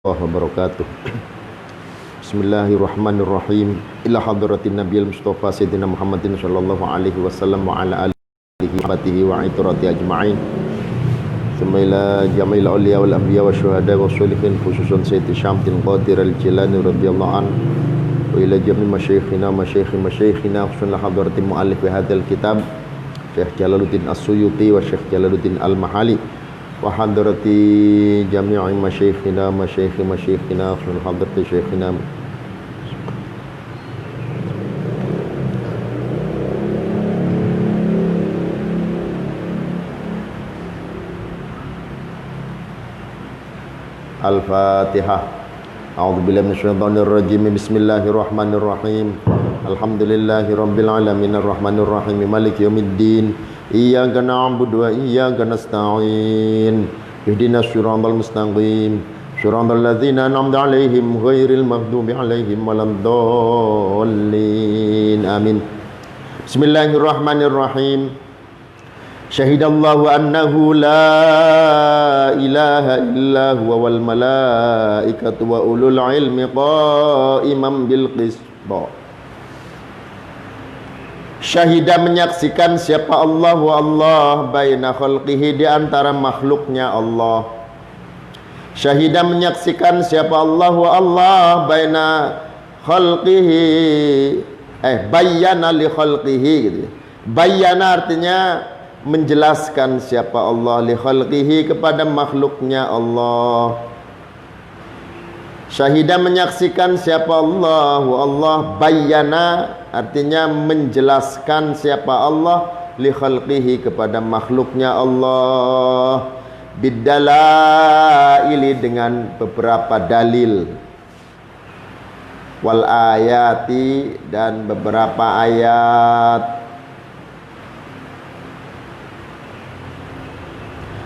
wabarakatuh. Bismillahirrahmanirrahim. Ila hadratin nabiyil mustafa sayyidina Muhammadin sallallahu alaihi wasallam wa ala alihi wa sahbihi wa itrati ajma'in. Thumma ila jamil awliya wal anbiya wa syuhada wa sholihin, khususan Sayyidi Syamtil Qadir al-Jilani radhiyallahu an, wa ila jami' masyayikhina khususan hadratin muallif hadzal kitab Syekh Jalaluddin As-Suyuti wa Syekh Jalaluddin Al-Mahali, wa hadrati jami'i masyayikhina khususan hadrati syekhina Al-Fatihah. A'udzubillahi minasyaitonir rajim. Bismillahirrahmanirrahim. Alhamdulillahi rabbil alamin arrahmanir rahim maliki yaumiddin. Iyyaka na'budu wa iyyaka nasta'in. Ihdinas siratal mustaqim. Siratal ladzina an'amta 'alaihim ghairil maghdubi 'alaihim waladdallin. Amin. Bismillahirrahmanirrahim. Syahidallahu annahu la ilaha illa huwa wal malaikatu wa ulul ilmi qa'iman bil qist. Syahidah menyaksikan siapa Allah baina khalqihi, di antara makhluknya Allah. Syahidah menyaksikan siapa Allah baina khalqihi, bayyana li khalqihi gitu. Bayyana artinya menjelaskan siapa Allah, li khalqihi kepada makhluknya Allah. Syahidah menyaksikan siapa Allah bayyana artinya menjelaskan siapa Allah, li khalqihi kepada makhluknya Allah, bidalaili dengan beberapa dalil, wal ayati dan beberapa ayat.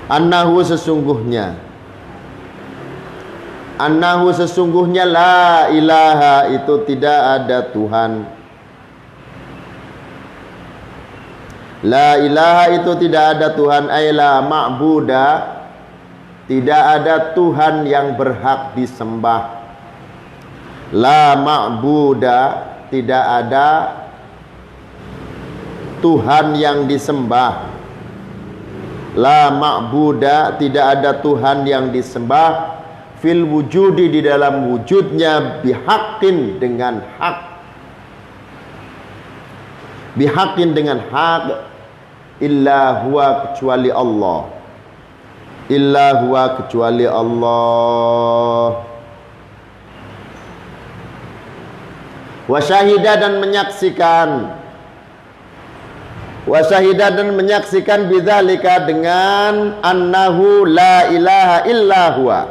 Annahu sesungguhnya la ilaha itu tidak ada Tuhan. La ilaha itu tidak ada Tuhan, ay la ma'buda, tidak ada Tuhan yang berhak disembah. La ma'buda, tidak ada Tuhan yang disembah. La ma'buda, tidak ada Tuhan yang disembah, fil wujudi, di dalam wujudnya, bihaqqin dengan hak, bihaqqin dengan hak, illa huwa kecuali Allah, illa huwa kecuali Allah. Wa syahida dan menyaksikan, wa syahida dan menyaksikan bidzalika dengan annahu la ilaha illa huwa,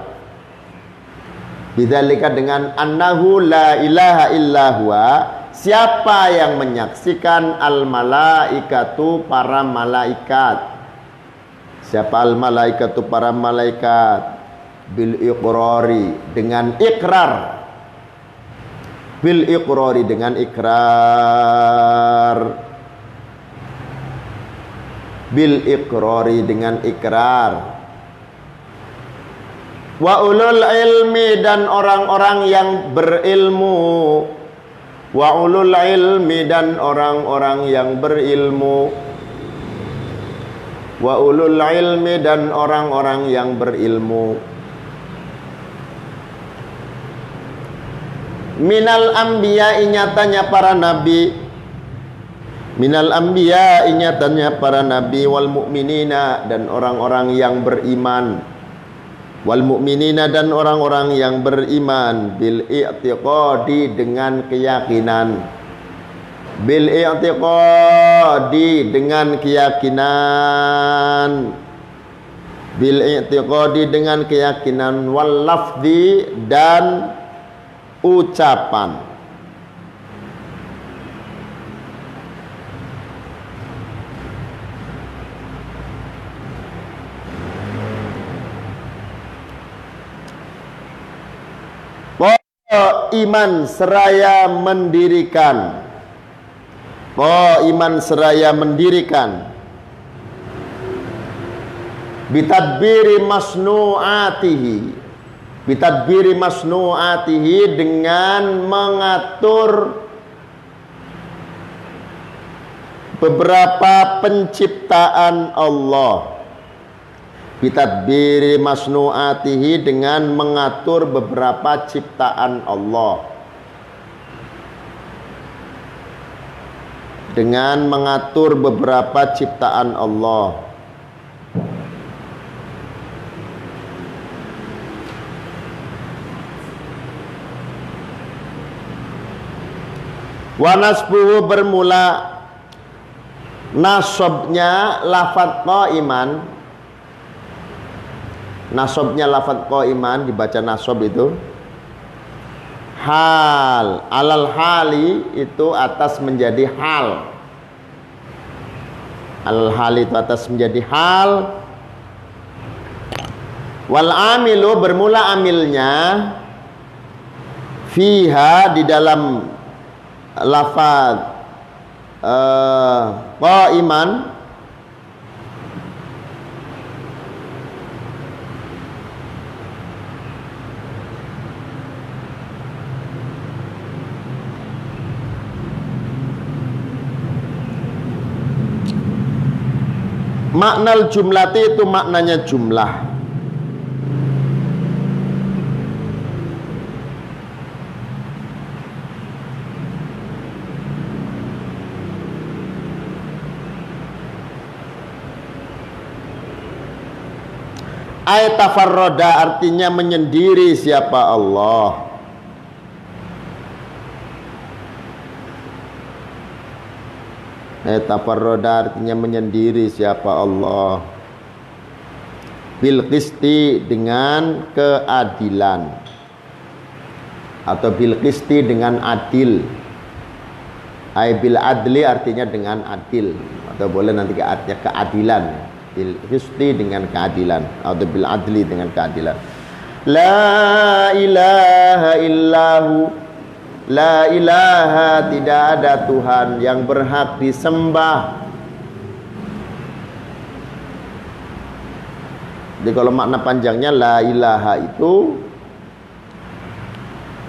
bidzalika dengan annahu la ilaha illa huwa, siapa yang menyaksikan al malaikatu para malaikat. Siapa al malaikatu para malaikat? Bil iqrari, dengan ikrar, bil iqrari dengan ikrar, bil iqrari dengan ikrar. Wa ulul ilmi dan orang-orang yang berilmu, wa ulul ilmi dan orang-orang yang berilmu, wa ulul ilmi dan orang-orang yang berilmu. Minal anbiya, nyatanya para nabi, minal anbiya inyatannya para nabi, wal mu'minina dan orang-orang yang beriman, wal mu'minina dan orang-orang yang beriman, bil i'tiqadi dengan keyakinan, bil i'tiqadi dengan keyakinan, bil i'tiqadi dengan keyakinan, wal lafzi dan ucapan. Iman seraya mendirikan, iman seraya mendirikan, bitadbiri masnu'atihi, bitadbiri masnu'atihi, dengan mengatur beberapa penciptaan Allah. Bitadbiri masnu'atihi, dengan mengatur beberapa ciptaan Allah. Dengan mengatur beberapa ciptaan Allah. Wa nasbuhu, bermula nasabnya lafadz qaiman. Nasabnya lafadz qaiman, dibaca nasab itu hal, alal hali, itu atas menjadi hal. Alal hali itu atas menjadi hal. Wal amilu, bermula amilnya fiha, di dalam lafadz qaiman, maknal jumlati, itu maknanya jumlah. Ay tafarroda, artinya menyendiri siapa Allah. Tafarroda artinya menyendiri siapa Allah. Bil qisti, dengan keadilan, atau bil qisti, dengan adil. Ay bil adli, artinya dengan adil, atau boleh nanti artinya keadilan. Bil qisti, dengan keadilan, atau bil adli, dengan keadilan. La ilaha illahu, la ilaha, tidak ada Tuhan yang berhak disembah. Jadi kalau makna panjangnya la ilaha itu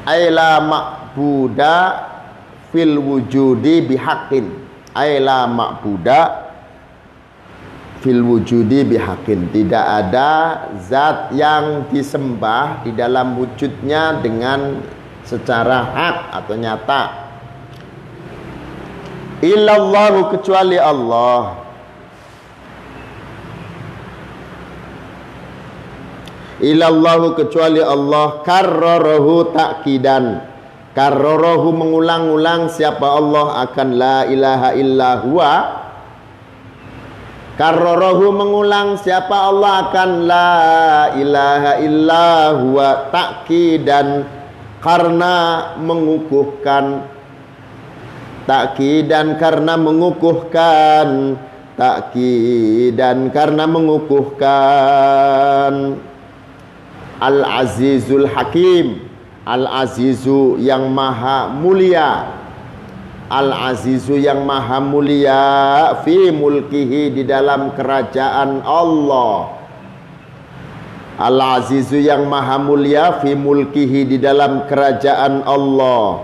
ay la ma'buda fil wujudi bihaqqin. Ay la ma'buda fil wujudi bihaqqin, tidak ada zat yang disembah di dalam wujudnya dengan secara hak atau nyata. Illallahu, kecuali Allah. Illallahu, kecuali Allah. Karrarahu ta'kidan, karrarahu, mengulang-ulang siapa Allah akan la ilaha illa huwa. Karrarahu, mengulang siapa Allah akan la ilaha illa huwa, ta'kidan, karena mengukuhkan. Ta'kidan, karena mengukuhkan. Ta'kidan, karena mengukuhkan. Al-Azizul Hakim, Al-Azizu yang maha mulia. Al-Azizu yang maha mulia, fi mulkihi, di dalam kerajaan Allah. Al-Azizu yang maha mulia, fi mulkihi, di dalam kerajaan Allah.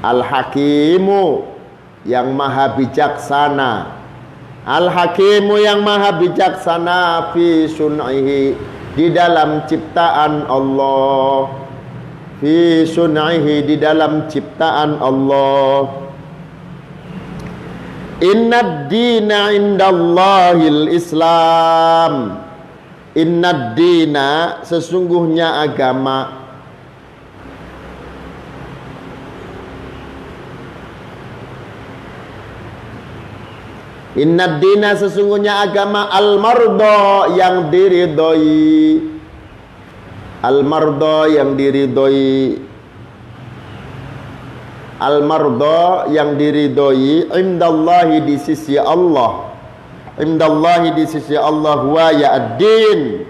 Al-Hakimu, yang maha bijaksana. Al-Hakimu, yang maha bijaksana, fi sun'ihi, di dalam ciptaan Allah. Fi sun'ihi, di dalam ciptaan Allah. Innad dina indallahil Islam. Innad dina, sesungguhnya agama. Innad dina, sesungguhnya agama. Al-mardo, yang diridhoi. Al-mardo, yang diridhoi. Al-mardo, yang diridhoi. Indallahi, di sisi Allah. Indallahi, di sisi Allah. Huwa ya ad-din,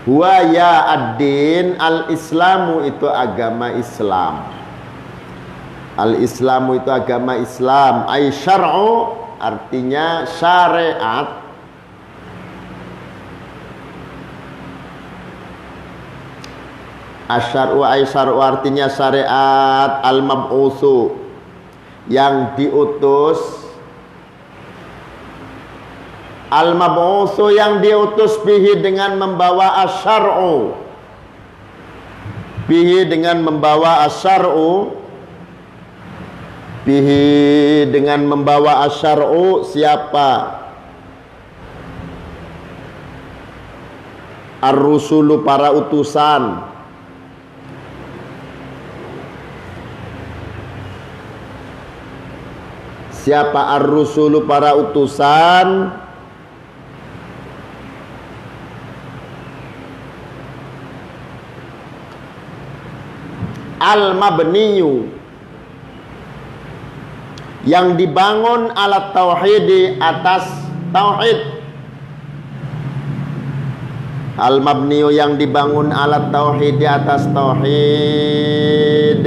huwa ya ad-din. Al-islamu, itu agama Islam. Al-islamu, itu agama Islam. Ay syar'u, artinya syariat. Asyar'u ay syar'u artinya syariat, al-mab'utsu yang diutus, al-mab'utsu yang diutus bihi dengan membawa asyar'u, bihi dengan membawa asyar'u, bihi dengan membawa asyar'u siapa? Ar-rusulu para utusan. Siapa ar-rusulu para utusan? Al-mabniyu yang dibangun ala tauhid, atas tauhid. Al-mabniyu yang dibangun ala tauhid, atas tauhid.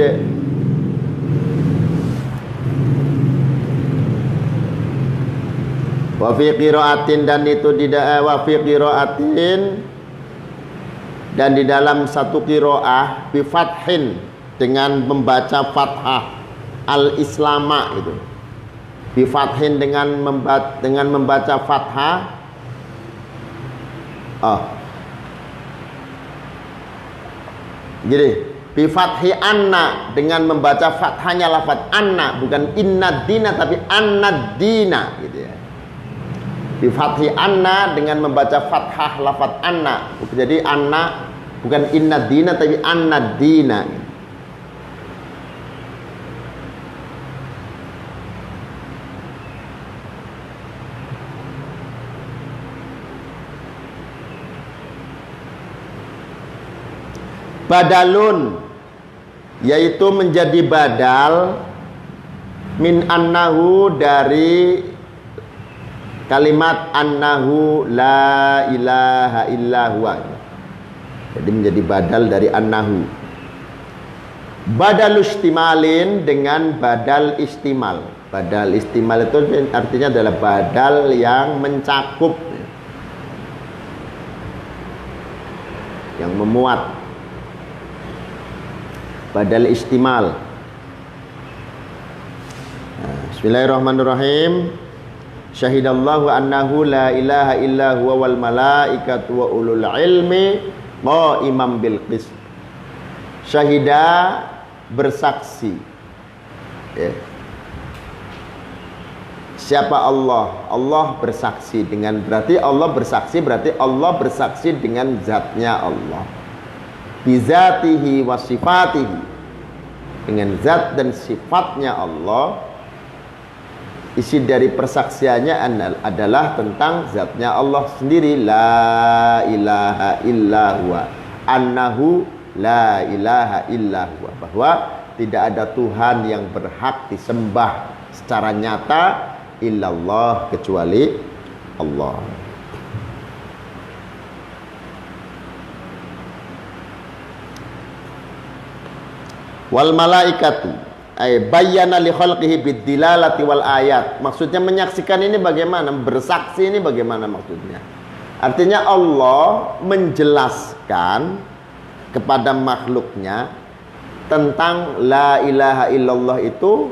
Wa fi qiraatin, dan itu tidak wa fi qiraatin, dan di dalam satu qiraah bi fathin dengan membaca fathah, al-islama itu. Bi fathin dengan membaca fathah. Jadi bi fathi anna dengan membaca fathahnya lafaz anna, bukan inna dina tapi anna dina gitu ya. Bi fathi anna dengan membaca fathah lafaz anna. Jadi anna bukan inna dina tapi anna dina. Badalun, yaitu menjadi badal min annahu, dari kalimat annahu la ilaha illa huwa. Jadi menjadi badal dari annahu. Badal istimalin dengan badal istimal. Badal istimal itu artinya adalah badal yang mencakup, yang memuat. Badal istimal. Bismillahirrahmanirrahim. Syahidallahu annahu la ilaha illa huwa wal malaikatu wa ulul ilmi qaiman bil qist. Syahida, bersaksi. Siapa Allah? Allah bersaksi dengan, berarti Allah bersaksi, berarti Allah bersaksi dengan zatnya Allah. Bizatihi wa sifatihi, dengan zat dan sifatnya Allah. Isi dari persaksiannya adalah tentang zatnya Allah sendiri, la ilaha illa huwa, annahu la ilaha illa huwa, bahwa tidak ada Tuhan yang berhak disembah secara nyata illallah, kecuali Allah. Wal malaikatu ay bayyana li khalqihi bid-dilalati wal ayat. Maksudnya menyaksikan ini bagaimana? Bersaksi ini bagaimana maksudnya? Artinya Allah menjelaskan kepada makhluknya tentang la ilaha illallah itu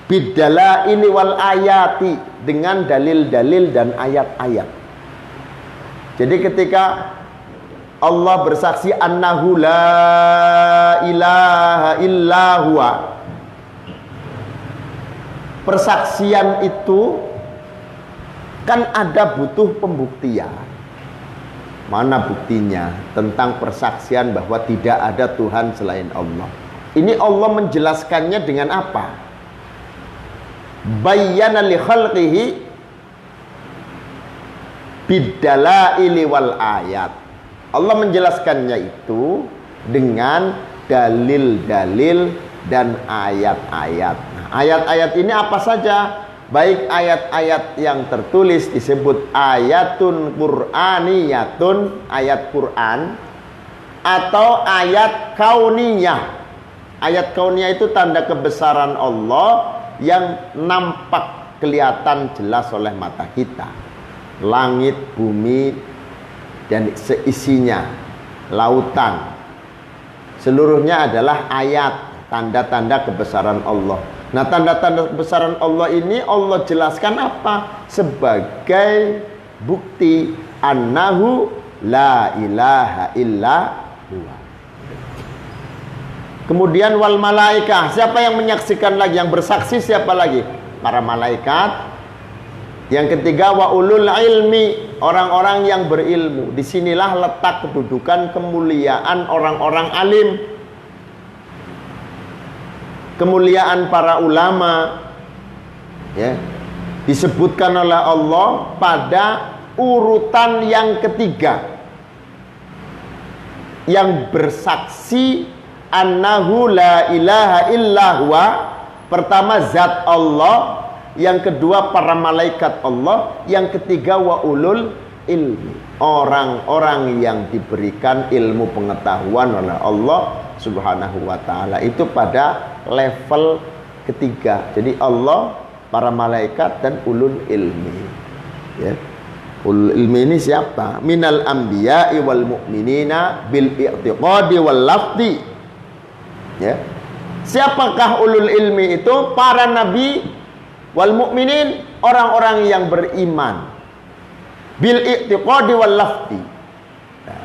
bid-dalaili wal ayati, dengan dalil-dalil dan ayat-ayat. Jadi ketika Allah bersaksi annahu la ilaha illa huwa, persaksian itu kan ada butuh pembuktian. Mana buktinya tentang persaksian bahwa tidak ada Tuhan selain Allah? Ini Allah menjelaskannya dengan apa? Bayyana li khalqihi bid-dalaili wal ayat. Allah menjelaskannya itu dengan dalil-dalil dan ayat-ayat. Nah, ayat-ayat ini apa saja? Baik ayat-ayat yang tertulis disebut ayatun qur'aniyatun, ayat Quran, atau ayat kauniyah. Ayat kauniyah itu tanda kebesaran Allah yang nampak kelihatan jelas oleh mata kita. Langit, bumi, dan seisinya, lautan, Seluruhnya adalah ayat, tanda-tanda kebesaran Allah. Nah, tanda-tanda kebesaran Allah ini Allah jelaskan apa? Sebagai bukti annahu la ilaha illa huwa. Kemudian wal malaikah, siapa yang menyaksikan lagi, yang bersaksi siapa lagi? Para malaikat. Yang ketiga wa ulul ilmi, orang-orang yang berilmu. Disinilah letak kedudukan kemuliaan orang-orang alim, kemuliaan para ulama, ya, disebutkan oleh Allah pada urutan yang ketiga, yang bersaksi annahu la ilaha illa huwa. Pertama zat Allah, yang kedua para malaikat Allah, yang ketiga wa ulul ilmi, orang-orang yang diberikan ilmu pengetahuan oleh Allah Subhanahu wa ta'ala. Itu pada level ketiga. Jadi Allah, para malaikat, dan ulul ilmi, ya. Ulul ilmi ini siapa? Minal anbiya'i wal mu'minina bil i'tiqadi wal lafdi, ya. Siapakah ulul ilmi itu? Para nabi wal mu'minin, orang-orang yang beriman, bil i'tiqadi wal lafdi. Nah,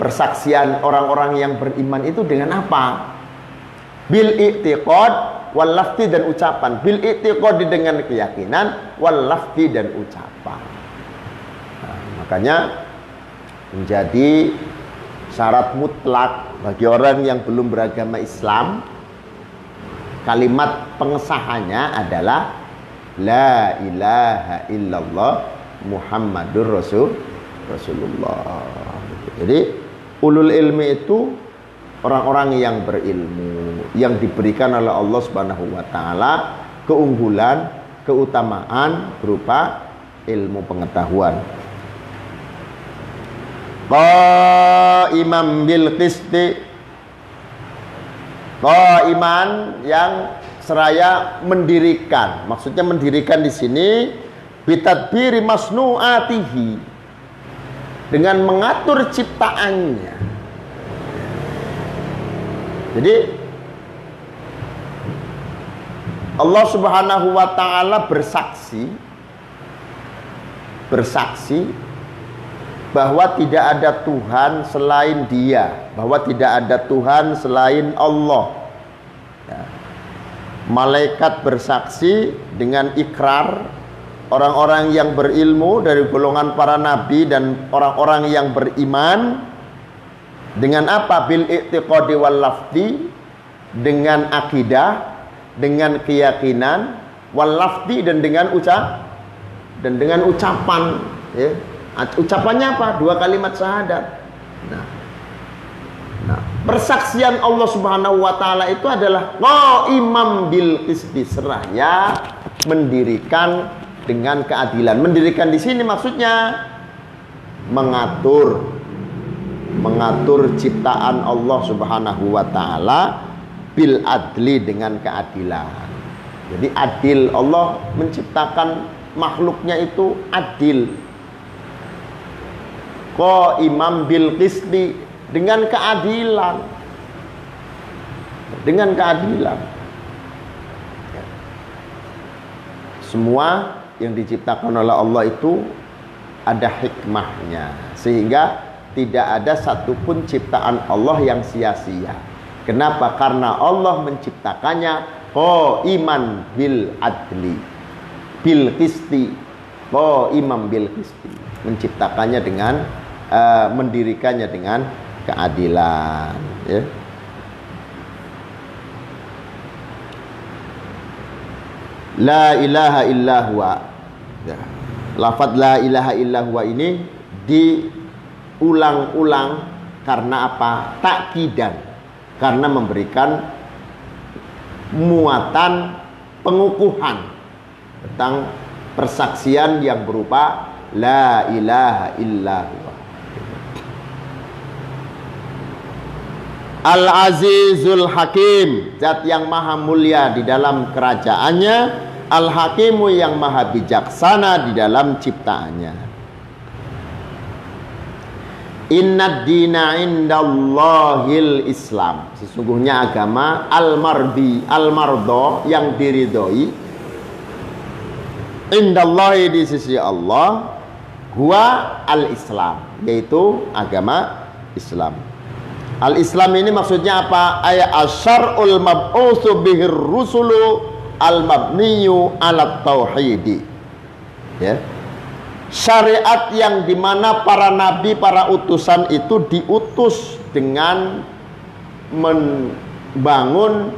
persaksian orang-orang yang beriman itu dengan apa? Bil i'tiqad wal lafdi, dan ucapan. Bil i'tiqadi dengan keyakinan, wal lafdi dan ucapan. Nah, makanya menjadi syarat mutlak bagi orang yang belum beragama Islam, kalimat pengesahannya adalah la ilaha illallah Muhammadur Rasulullah. Jadi ulul ilmi itu orang-orang yang berilmu, yang diberikan oleh Allah Subhanahu wa ta'ala keunggulan, keutamaan berupa ilmu pengetahuan. Qaiman bil qisti, qaiman yang seraya mendirikan. Maksudnya mendirikan di sini bitadbiri masnu'atihi, dengan mengatur ciptaannya. Jadi Allah Subhanahu wa ta'ala bersaksi bahwa tidak ada Tuhan selain Dia, bahwa tidak ada Tuhan selain Allah, ya. Malaikat bersaksi dengan ikrar, orang-orang yang berilmu dari golongan para nabi dan orang-orang yang beriman dengan apa? Bil i'tiqadi wal lafdi, dengan akidah, dengan keyakinan, wal lafdi, dan dengan ucapan, ya. Ucapannya apa? 2 kalimat syahadat. Nah, persaksian Allah Subhanahu wa ta'ala itu adalah qaiman bil qisti, seraya mendirikan dengan keadilan. Mendirikan di sini maksudnya mengatur ciptaan Allah Subhanahu wa ta'ala bil adli, dengan keadilan. Jadi adil, Allah menciptakan makhluknya itu adil. Qaiman bil qisti, dengan keadilan. Dengan keadilan. Semua yang diciptakan oleh Allah itu ada hikmahnya, sehingga tidak ada satupun ciptaan Allah yang sia-sia. Kenapa? Karena Allah menciptakannya qaiman bil adli, bil qisti, qaiman bil qisti, menciptakannya dengan mendirikannya dengan keadilan, ya. La ilaha illa huwa, ya. Lafaz la ilaha illa huwa ini diulang-ulang karena apa? Takkidan, karena memberikan muatan pengukuhan tentang persaksian yang berupa la ilaha illa huwa. Al-Azizul Hakim, zat yang maha mulia di dalam kerajaannya, Al-Hakimu yang maha bijaksana di dalam ciptaannya. Innad dina indallahil Islam. Sesungguhnya agama al-mardi, al-mardo, yang diridhoi, indallahi, di sisi Allah, huwa al-Islam, yaitu agama Islam. Al-Islam ini maksudnya apa? Ayat asyarul mab'utsu bihir rusulu al-mabniyu ala tauhidi. Ya. Syariat yang dimana para nabi, para utusan itu diutus dengan membangun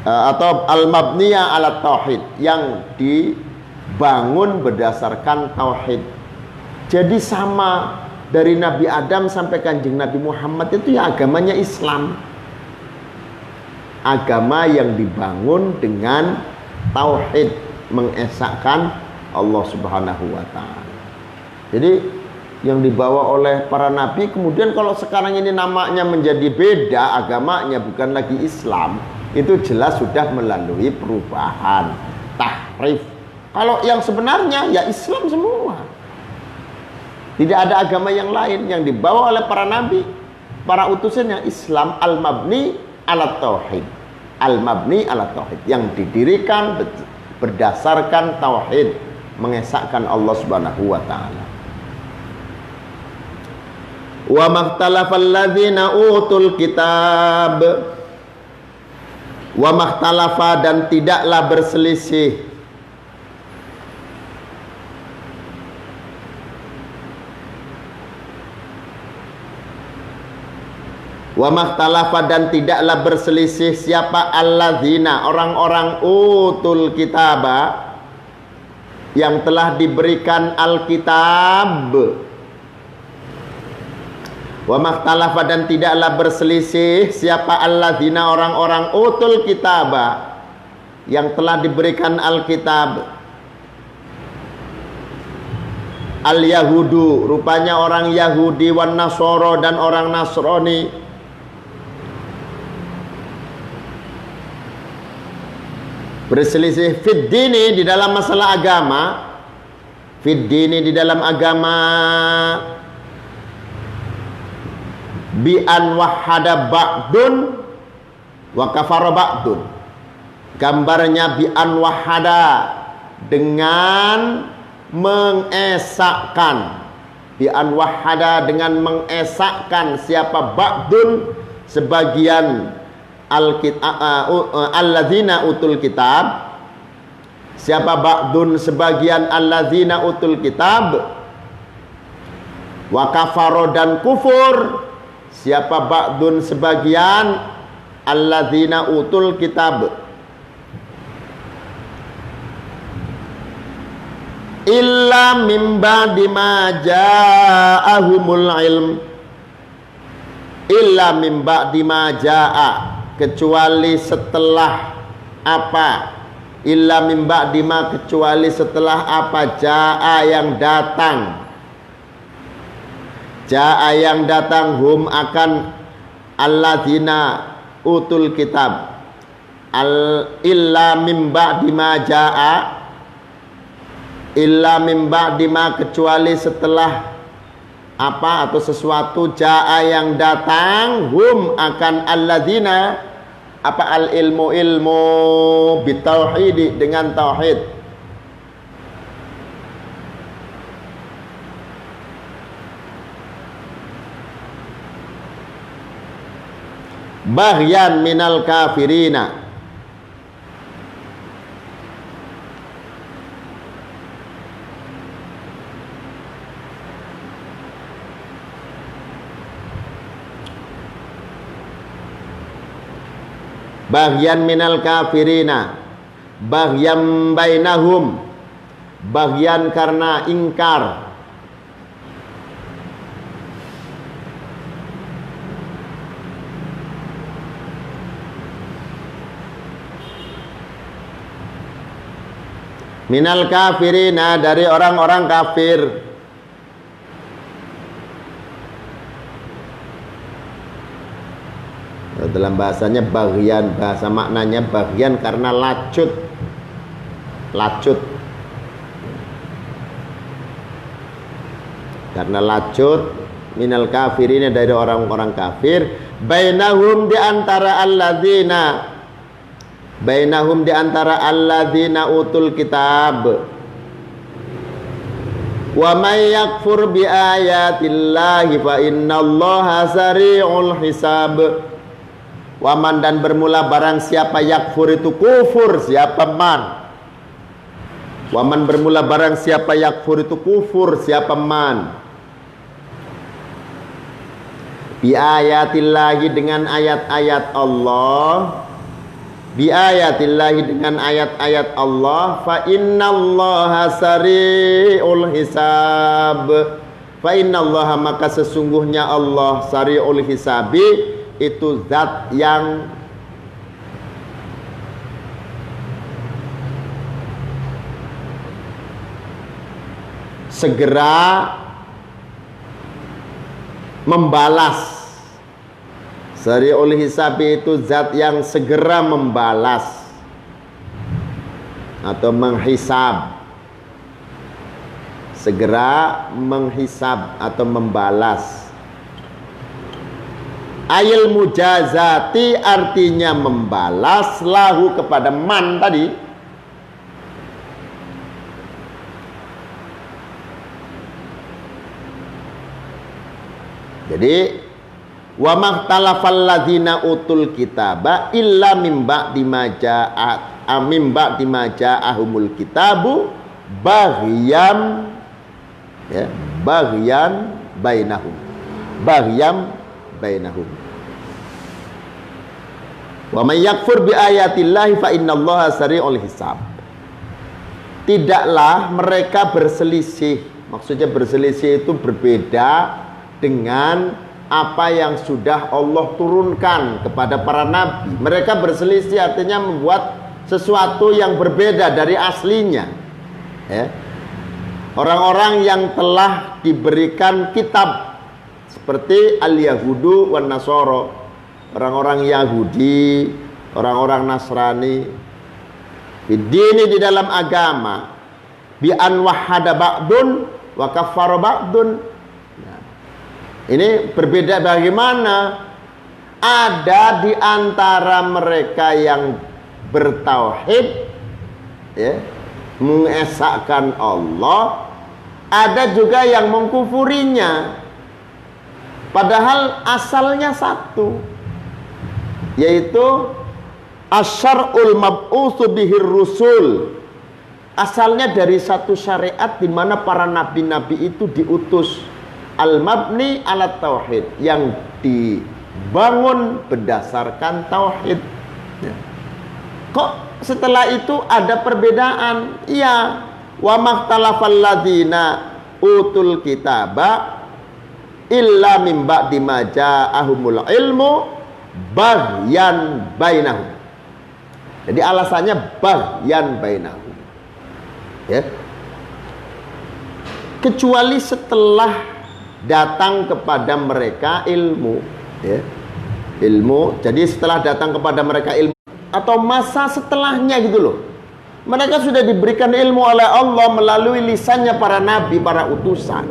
atau al-mabniya ala tauhid, yang dibangun berdasarkan tauhid. Jadi sama dari Nabi Adam sampai Kanjeng Nabi Muhammad itu ya agamanya Islam. Agama yang dibangun dengan tauhid, mengesahkan Allah Subhanahu wa ta'ala. Jadi yang dibawa oleh para nabi, kemudian kalau sekarang ini namanya menjadi beda, agamanya bukan lagi Islam, itu jelas sudah melalui perubahan, tahrif. Kalau yang sebenarnya ya Islam semua. Tidak ada agama yang lain yang dibawa oleh para nabi, para utusan, yang Islam al-mabni ala tauhid. Al-mabni ala tauhid, yang didirikan berdasarkan tauhid, mengesahkan Allah Subhanahu wa ta'ala. Wa makhtalafal ladzina utul kitab, wa makhtalafa, dan tidaklah berselisih, wa makhtalafa, dan tidaklah berselisih siapa? Alladzina, orang-orang utul kitaba, yang telah diberikan Alkitab. Wa makhtalafa, dan tidaklah berselisih siapa? Alladzina, orang-orang utul kitaba, yang telah diberikan Alkitab. Al-Yahudu, rupanya orang Yahudi, wan Nasoro, dan orang Nasrani. Berselisih fid dini, di dalam masalah agama, fid dini, di dalam agama, bi an wahada ba'dun wa kafara ba'dun. Gambarnya bi an wahada, dengan mengesahkan, bi an wahada, dengan mengesahkan siapa? Ba'dun, sebagian alladzina utul kitab. Siapa ba'dun? Sebagian alladzina utul kitab. Wa kafaro, dan kufur siapa? Ba'dun, sebagian alladzina utul kitab. Illa min ba'di ma ja'ahumul ilm. Illa min ba'di ma ja'a, kecuali setelah apa? Illa min ba'di ma, kecuali setelah apa? Ja'a, yang datang. Ja'a, yang datang, hum, akan alladzina utul kitab. Illa min ba'di ma ja'a, illa min ba'di ma, kecuali setelah apa atau sesuatu, ja'a, yang datang, hum, akan alladzina, apa? Al ilmu, ilmu bitauhid, dengan tauhid. Bahyan minal kafirina, bahyan minal kafirina, bahyan bainahum, bahyan karena ingkar, minal kafirina, dari orang-orang kafir. Dalam bahasanya bagian, bahasa maknanya bagian karena lacut, lacut, karena lacut minal kafirin, dari orang-orang kafir, bainahum di antara alladzina utul kitab, wa may yakfur bi ayatillahi fa innallaha sari'ul hisab. Waman, dan bermula barang siapa, yakfur itu kufur, siapa man. Waman, bermula barang siapa, yakfur itu kufur, siapa man. Bi ayatillahi, dengan ayat-ayat Allah. Bi ayatillahi, dengan ayat-ayat Allah. Fa innallaha sari'ul hisab. Fa innallaha, maka sesungguhnya Allah, sari'ul hisabi, itu zat yang segera membalas. Sari'ul hisabi itu zat yang segera membalas atau menghisab. Segera menghisab atau membalas. Ayil mujazati, artinya membalas, lahu, kepada man tadi. Jadi wa mahtalafal ladzina utul kitaba illa mim ba'di ma ja'ahumul kitabu baghyan, ya, baghyan bainahum. Wa may yakfur bi ayatillahi fa innallaha sari'ul hisab. Tidaklah mereka berselisih. Maksudnya berselisih itu berbeda dengan apa yang sudah Allah turunkan kepada para nabi. Mereka berselisih artinya membuat sesuatu yang berbeda dari aslinya, ya. Orang-orang yang telah diberikan kitab seperti al-Yahudu wan Nasoro, orang-orang Yahudi, orang-orang Nasrani, bidini, di dalam agama, bi an wahada ba'dun wa kaffara ba'dun. Nah, ini berbeda bagaimana? Ada di antara mereka yang bertauhid, ya, mengesahkan Allah, ada juga yang mengkufurinya. Padahal asalnya satu, yaitu asyar'ul mab'utsu bihir rusul. Asalnya dari satu syariat di mana para nabi-nabi itu diutus. Al-mabni ala tauhid, yang dibangun berdasarkan tauhid. Ya. Kok setelah itu ada perbedaan? Iya. Wa mahtalafal ladzina utul kitaba illa mim ba'di ma ja'ahumul ilmu baghyan bainahum. Jadi alasannya baghyan bainahum, ya. Kecuali setelah datang kepada mereka ilmu, ya. Ilmu. Jadi setelah datang kepada mereka ilmu, atau masa setelahnya gitu loh. Mereka sudah diberikan ilmu oleh Allah melalui lisannya para nabi, para utusan.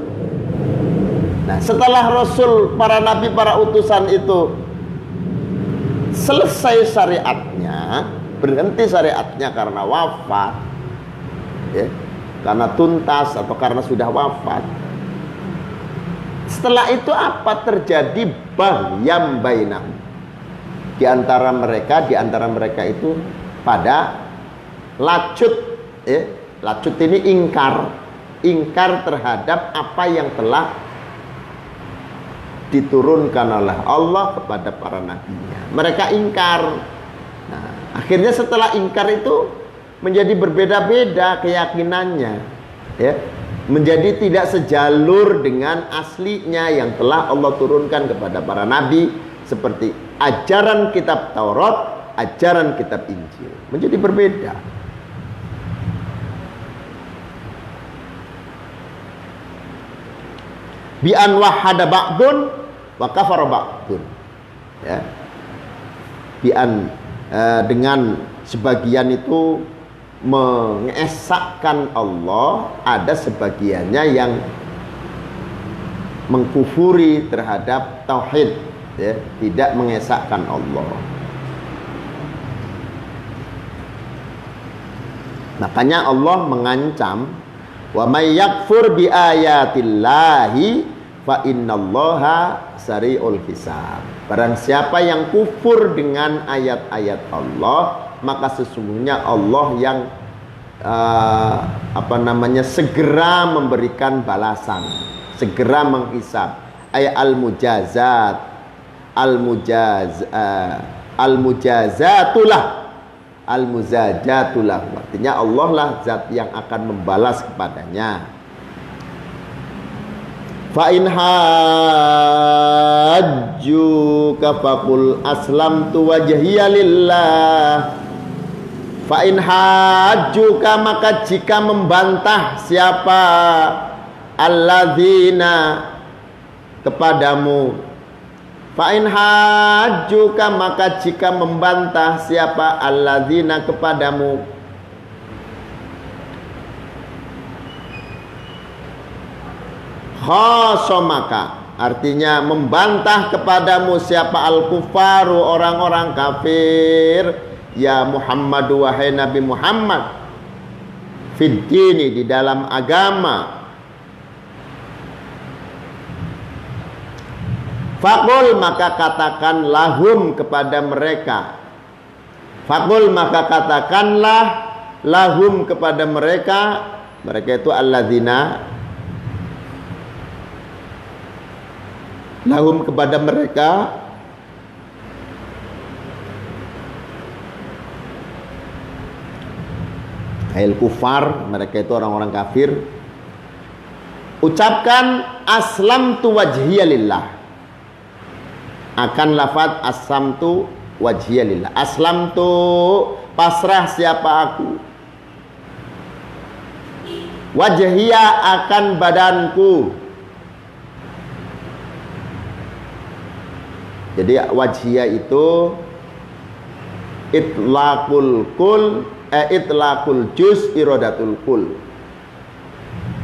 Nah, setelah Rasul, para nabi, para utusan itu selesai syariatnya, berhenti syariatnya karena wafat, ya, karena tuntas atau karena sudah wafat. Setelah itu apa terjadi? Baghyan bainahum. Di antara mereka itu pada lacut, ya. Lacut ini ingkar terhadap apa yang telah diturunkan oleh Allah kepada para nabinya. Mereka ingkar. Nah, akhirnya setelah ingkar itu menjadi berbeda-beda keyakinannya, ya. Menjadi tidak sejalur dengan aslinya yang telah Allah turunkan kepada para nabi, seperti ajaran kitab Taurat, ajaran kitab Injil, menjadi berbeda. Bi an wahada ba'dun wa kafara ba'dun, ya. Bi an, dengan sebagian itu mengesahkan Allah, ada sebagiannya yang mengkufuri terhadap tauhid, ya, tidak mengesahkan Allah. Makanya Allah mengancam, wa may yakfur bi ayatillahi fa innallaha sari'ul hisab. Barang siapa yang kufur dengan ayat-ayat Allah, maka sesungguhnya Allah yang segera memberikan balasan, segera menghisab. Ay al-mujazat, al-mujazatulah, al-muzajatulah. Artinya Allah lah zat yang akan membalas kepadanya. Fa in hajjuka faqul aslamtu wajhiya lillah. Fa in hajjuka, maka jika membantah siapa alladzina kepadamu. Fa in hajjuka, maka jika membantah siapa alladzina kepadamu. Khasomaka, artinya membantah kepadamu siapa al-kufaru, orang-orang kafir. Ya Muhammad, wahai Nabi Muhammad, fid dini, di dalam agama. Faqul, maka katakan lahum kepada mereka. Faqul, maka katakanlah lahum kepada mereka. Mereka itu alladzina, lahum kepada mereka, ail kufar, mereka itu orang-orang kafir. Ucapkan aslamtu wajhiya lillah. Akan lafaz aslamtu wajhiya lillah. Aslamtu, pasrah siapa aku. Wajhiya, akan badanku. Jadi wajhiya itu itlaqul kul, itlaqul juz iradatul kul.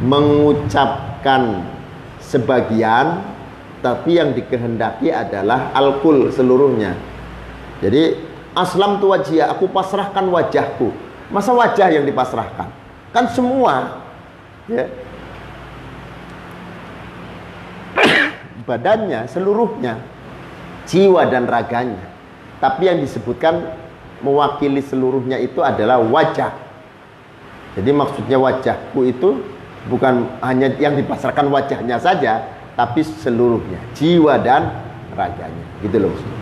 Mengucapkan sebagian, tapi yang dikehendaki adalah al-kul, seluruhnya. Jadi aslam tu wajhiya, aku pasrahkan wajahku. Masa wajah yang dipasrahkan? Kan semua, ya. Badannya, seluruhnya, jiwa dan raganya. Tapi yang disebutkan mewakili seluruhnya itu adalah wajah. Jadi maksudnya wajahku itu bukan hanya yang dipasrahkan wajahnya saja, tapi seluruhnya, jiwa dan raganya. Gitu loh maksudnya.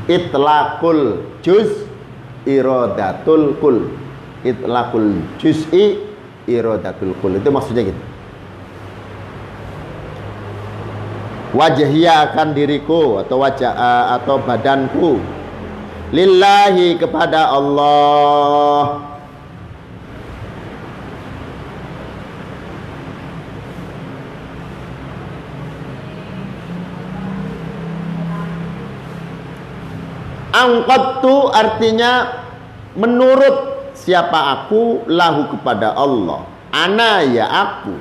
Itlaqul juz iradatul kul. Itlaqul juz'i iradatul kul. Itu maksudnya gitu. Wajhiya, akan diriku atau wajah atau badanku, lillahi, kepada Allah. Angqattu, artinya menurut siapa aku, lahu, kepada Allah. Ana, ya aku.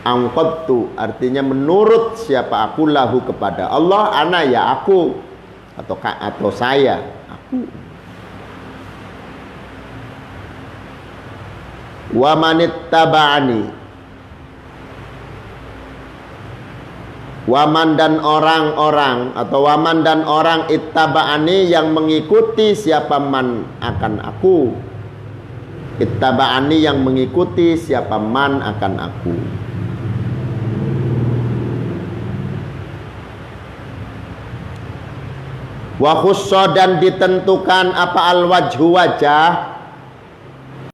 Angqattu, artinya menurut siapa aku, lahu, kepada Allah. Ana, ya aku, atau saya, aku. Wa manittaba'ani, waman dan orang-orang, atau waman dan orang ittaba'ani, yang mengikuti siapa man akan aku. Ittaba'ani, yang mengikuti siapa man akan aku. Wa khussa, dan ditentukan apa al wajhu, wajah,